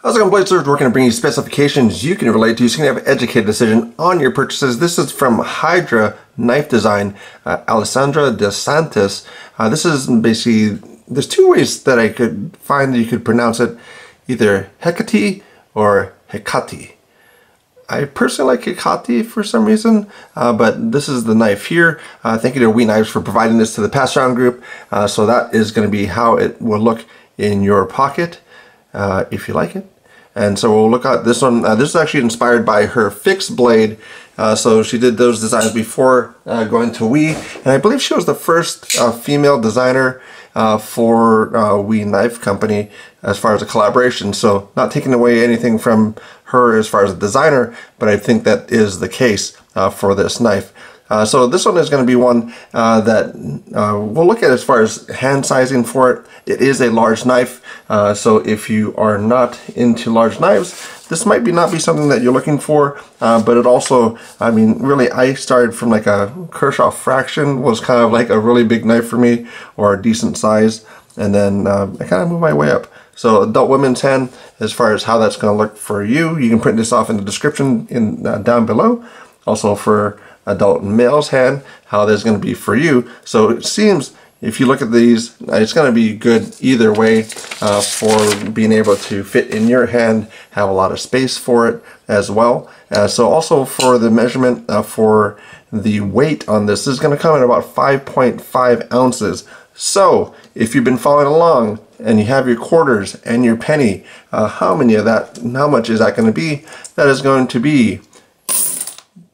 How's it going, Blazers? We're going to bring you specifications you can relate to so you can have an educated decision on your purchases. This is from Hydra Knife Design, Alessandra de Santis. This is basically, there's two ways that I could find that you could pronounce it, either Hecate or Hecate. I personally like Hecate for some reason, but this is the knife here. Thank you to We Knvies for providing this to the pass around group. So that is going to be how it will look in your pocket. If you like it. And so we'll look at this one. This is actually inspired by her fixed blade. So she did those designs before going to We. And I believe she was the first female designer for We Knife Company as far as a collaboration. So not taking away anything from her as far as a designer, but I think that is the case for this knife. So this one is going to be one that we'll look at as far as hand sizing for it. It is a large knife, so if you are not into large knives, this might not be something that you're looking for, but it also, I mean, really, I started from like a Kershaw fraction was kind of like a really big knife for me, or a decent size, and then I kind of moved my way up. So adult women's hand, as far as how that's going to look for you, you can print this off in the description down below. Also for adult male's hand, how that's going to be for you. So it seems if you look at these, it's going to be good either way for being able to fit in your hand, have a lot of space for it as well. So also for the measurement for the weight on this is going to come in about 5.5 ounces. So if you've been following along and you have your quarters and your penny, how much is that going to be? That is going to be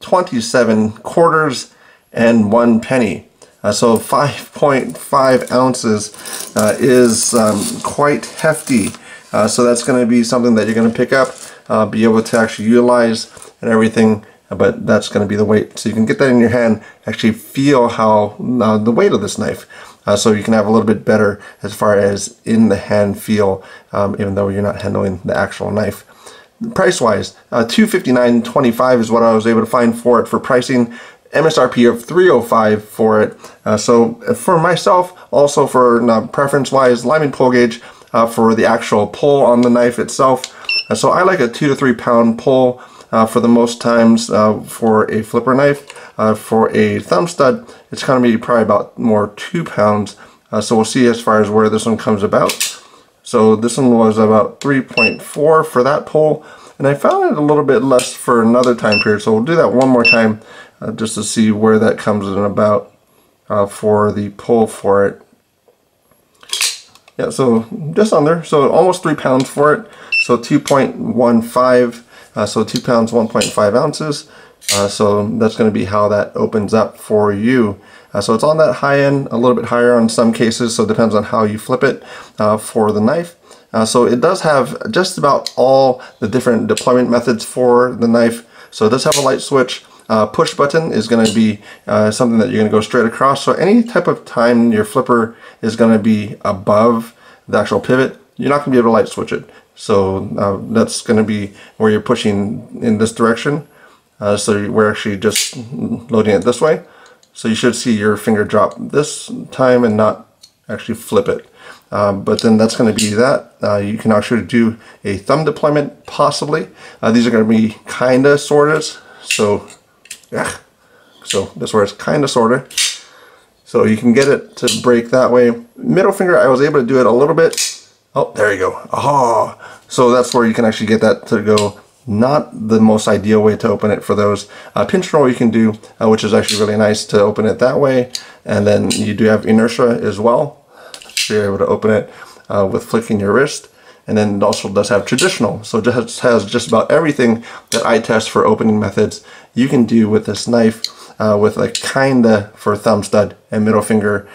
27 quarters and 1 penny. So 5.5 ounces is quite hefty. So that's going to be something that you're going to pick up, be able to actually utilize and everything, but that's going to be the weight. So you can get that in your hand, actually feel how the weight of this knife. So you can have a little bit better as far as in the hand feel, even though you're not handling the actual knife. Price wise, $259.25 is what I was able to find for it for pricing. MSRP of $305 for it. So for myself, also for preference wise, lining pull gauge for the actual pull on the knife itself. So I like a 2 to 3 pound pull for the most times for a flipper knife. For a thumb stud, it's going to be probably about more 2 pounds. So we'll see as far as where this one comes about. So this one was about 3.4 for that pull, and I found it a little bit less for another time period. So we'll do that one more time just to see where that comes in about for the pull for it. Yeah, so just under, so almost 3 pounds for it. So 2.15, so 2 pounds, 1.5 ounces. So that's going to be how that opens up for you. So it's on that high end, a little bit higher on some cases, so it depends on how you flip it for the knife. So it does have just about all the different deployment methods for the knife. So it does have a light switch. Push button is going to be something that you're going to go straight across. So any type of time your flipper is going to be above the actual pivot, you're not going to be able to light switch it. So that's going to be where you're pushing in this direction. So we're actually just loading it this way. So you should see your finger drop this time and not actually flip it. But then that's going to be that. You can actually do a thumb deployment possibly. These are going to be kinda sorta. So yeah. So that's where it's kinda sorta. So you can get it to break that way. Middle finger, I was able to do it a little bit. Oh, there you go. Oh, so that's where you can actually get that to go. Not the most ideal way to open it for those. Pinch roll you can do, which is actually really nice to open it that way. And then you do have inertia as well. So you're able to open it with flicking your wrist. And then it also does have traditional. So it just has just about everything that I test for opening methods you can do with this knife with like kinda for thumb stud and middle finger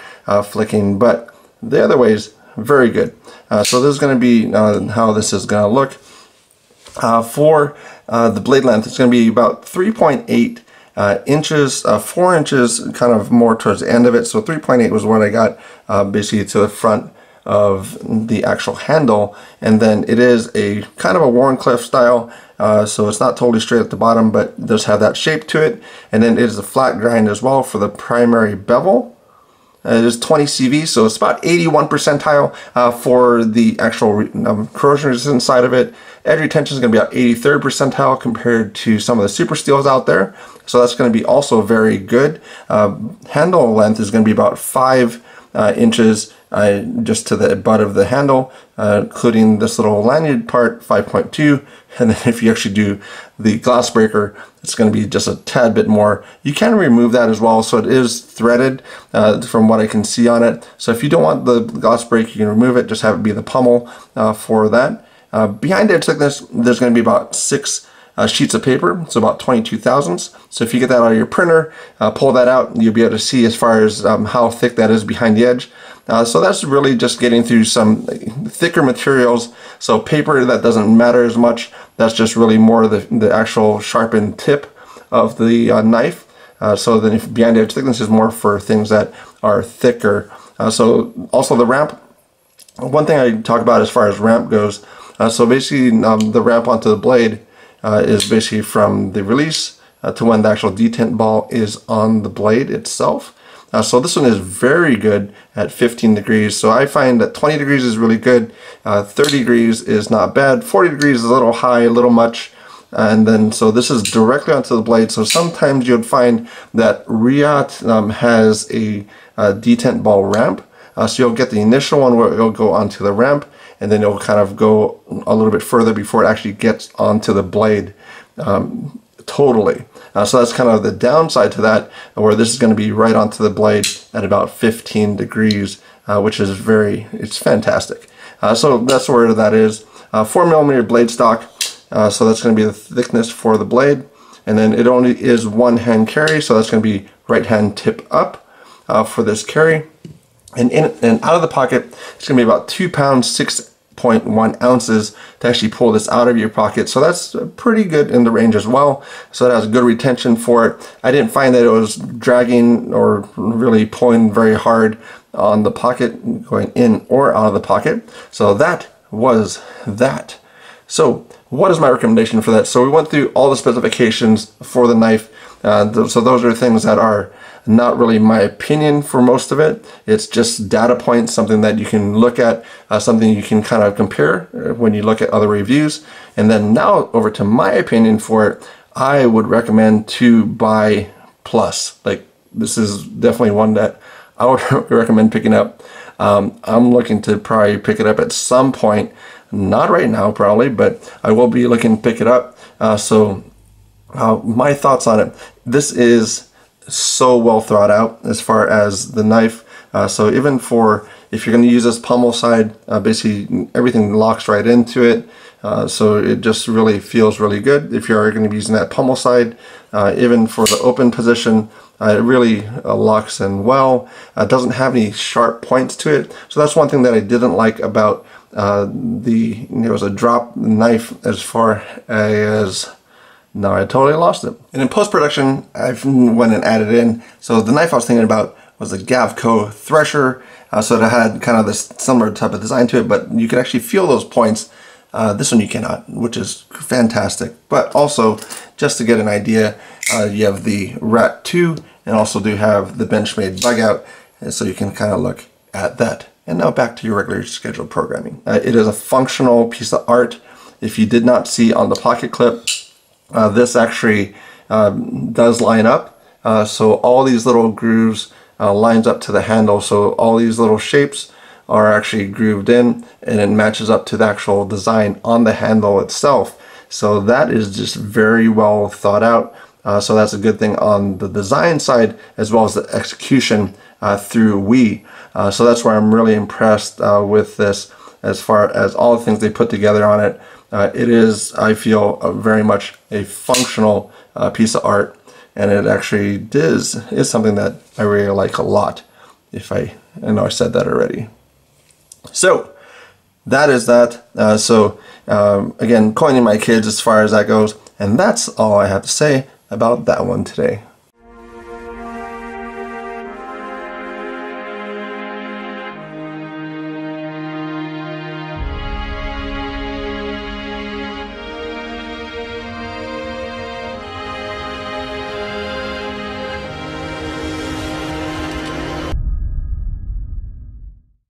flicking. But the other ways, very good. So this is going to be how this is going to look. For the blade length, it's going to be about 3.8 inches, 4 inches kind of more towards the end of it. So 3.8 was what I got basically to the front of the actual handle. And then it is a kind of a Warncliffe style, so it's not totally straight at the bottom, but it does have that shape to it. And then it is a flat grind as well for the primary bevel. It is 20 CV, so it's about 81 percentile for the actual corrosion resistance side of it. Edge retention is going to be about 83rd percentile compared to some of the super steels out there. So that's going to be also very good. Handle length is going to be about 5 inches just to the butt of the handle, including this little lanyard part, 5.2. And then if you actually do the glass breaker, it's going to be just a tad bit more. You can remove that as well, so it is threaded from what I can see on it. So if you don't want the glass break, you can remove it, just have it be the pommel for that. Behind edge thickness, there's going to be about 6 sheets of paper, so about 22 thousandths. So if you get that out of your printer, pull that out, you'll be able to see as far as how thick that is behind the edge. So that's really just getting through some thicker materials. So paper, that doesn't matter as much. That's just really more the actual sharpened tip of the knife. So then if behind edge thickness is more for things that are thicker. So also the ramp. One thing I talk about as far as ramp goes, so basically the ramp onto the blade is basically from the release to when the actual detent ball is on the blade itself. So this one is very good at 15 degrees. So I find that 20 degrees is really good. 30 degrees is not bad. 40 degrees is a little high, a little much. And then, so this is directly onto the blade. So sometimes you'd find that Riot has a detent ball ramp. So you'll get the initial one where it'll go onto the ramp, and then it'll kind of go a little bit further before it actually gets onto the blade totally. So that's kind of the downside to that, where this is going to be right onto the blade at about 15 degrees, which is it's fantastic. So that's where that is. 4mm blade stock, so that's going to be the thickness for the blade. And then it only is one hand carry, so that's going to be right hand tip up for this carry. And in and out of the pocket, it's going to be about 2 pounds, 6.1 ounces to actually pull this out of your pocket. So that's pretty good in the range as well. So that has good retention for it. I didn't find that it was dragging or really pulling very hard on the pocket going in or out of the pocket. So that was that. So what is my recommendation for that? So we went through all the specifications for the knife. So those are things that are not really my opinion for most of it. It's just data points, something that you can look at, something you can kind of compare when you look at other reviews. And then now over to my opinion for it, I would recommend to buy Plus. Like, this is definitely one that I would recommend picking up. I'm looking to probably pick it up at some point, not right now probably, but I will be looking to pick it up. My thoughts on it, this is so well thought out as far as the knife. So even for, if you're going to use this pommel side, basically everything locks right into it. So it just really feels really good. If you're going to be using that pommel side, even for the open position, it really locks in well. It doesn't have any sharp points to it. So that's one thing that I didn't like about it was a drop knife as far as, now I totally lost it. And in post-production, I went and added in. So the knife I was thinking about was a Gavco Thresher. So it had kind of this similar type of design to it, but you could actually feel those points. This one you cannot, which is fantastic. But also, just to get an idea, you have the Rat 2 and also do have the Benchmade Bug Out. And so you can kind of look at that. And now back to your regular scheduled programming. It is a functional piece of art. If you did not see on the pocket clip, this actually does line up. So all these little grooves lines up to the handle. So all these little shapes are actually grooved in, and it matches up to the actual design on the handle itself. So that is just very well thought out. So that's a good thing on the design side as well as the execution through We. So that's where I'm really impressed with this as far as all the things they put together on it. It is, I feel, very much a functional piece of art, and it actually is something that I really like a lot. I know I said that already. So that is that. Again, coining my kids as far as that goes, and that's all I have to say about that one today.